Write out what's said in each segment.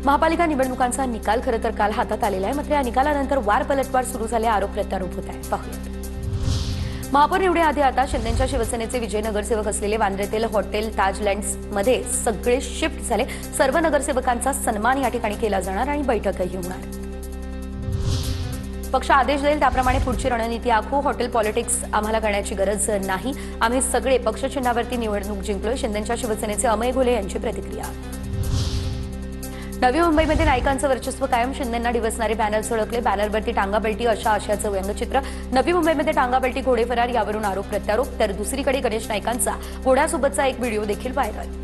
महापालिका निवडणुकांचा निकाल खरं तर काल हातात आलेला आहे, मात्र या निकालानंतर वार पलटवार सुरू झाले, आरोप प्रत्यारोप होत आहे. पाहूया. महापौर निवडीआधी आता शिंदेच्या शिवसेनेचे विजय नगरसेवक असलेले वांद्र्यातील हॉटेल ताजलँड्स मध्ये सगळे शिफ्ट झाले. सर्व नगरसेवकांचा सन्मान या ठिकाणी केला जाणार आणि बैठकही होणार. पक्ष आदेश देईल त्याप्रमाणे पुढची रणनीती आखू. हॉटेल पॉलिटिक्स आम्हाला करण्याची गरज नाही. आम्ही सगळे पक्षचिन्हावरती निवडणूक जिंकलोय. शिंदेच्या शिवसेनेचे अमय घोले यांची प्रतिक्रिया. नवी मुंबईमध्ये नायकांचं वर्चस्व कायम. शिंदेंना डिवसणारे बॅनर झळकले. बॅनरवरती टांगाबलटी अशा आशयाचं व्यंगचित्र. नवी मुंबईमध्ये टांगाबलटी घोडे फरार यावरून आरोप प्रत्यारोप. तर दुसरीकडे गणेश नायकांचा घोड्यासोबतचा एक व्हिडिओ देखील व्हायरल.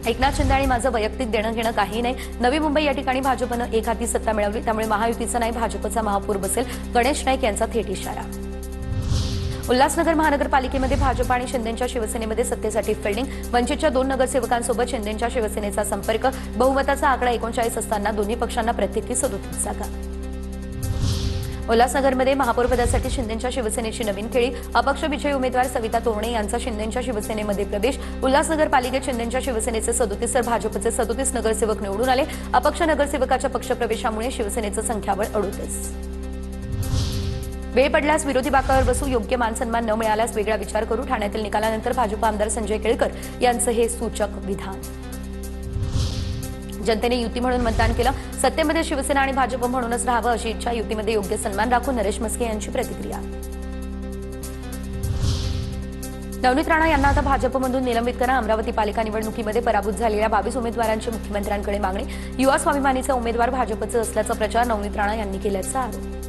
एकनाथ शिंदे आणि माझं वैयक्तिक देणं घेणं काही नाही. नवी मुंबई या ठिकाणी भाजपनं एक हाती सत्ता मिळवली, त्यामुळे महायुतीचा नाही भाजपचा महापौर बसेल. गणेश नाईक यांचा थेट इशारा. उल्हासनगर महानगरपालिकेमध्ये भाजप आणि शिंदेच्या शिवसेनेमध्ये सत्तेसाठी फिल्डिंग. वंचितच्या 2 नगरसेवकांसोबत शिंदेच्या शिवसेनेचा संपर्क. बहुमताचा आकडा 39 असताना दोन्ही पक्षांना प्रत्येकी 37 जागा. उल्हासनगरमध्ये महापौरपदासाठी शिंदेच्या शिवसेनेची नवीन खेळी. अपक्ष विजयी उमेदवार सविता तोरणे यांचा शिंदेच्या शिवसेनेमध्ये प्रवेश. उल्हासनगर पालिकेत शिंदेच्या शिवसेनेचे 37 तर भाजपचे 37 नगरसेवक निवडून आले. अपक्ष नगरसेवकाच्या पक्षप्रवेशामुळे शिवसेनेचं संख्याबळ 38. वेळ पडल्यास विरोधी बाकावर बसू. योग्य मानसन्मान न मिळाल्यास वेगळा विचार करू. ठाण्यातील निकालानंतर भाजप आमदार संजय केळकर यांचं हे सूचक विधान. जनतेने युती म्हणून मतदान केलं. सत्तेमध्ये शिवसेना आणि भाजप म्हणूनच राहावं अशी इच्छा. युतीमध्ये योग्य सन्मान राखून नरेश मस्के यांची प्रतिक्रिया. नवनीत राणा यांना आता भाजपमधून निलंबित करा. अमरावती पालिका निवडणुकीमध्ये पराभूत झालेल्या 22 उमेदवारांची मुख्यमंत्र्यांकडे मागणी. युवा स्वाभिमानीचा उमेदवार भाजपचं असल्याचा प्रचार नवनीत राणा यांनी केल्याचा आरोप.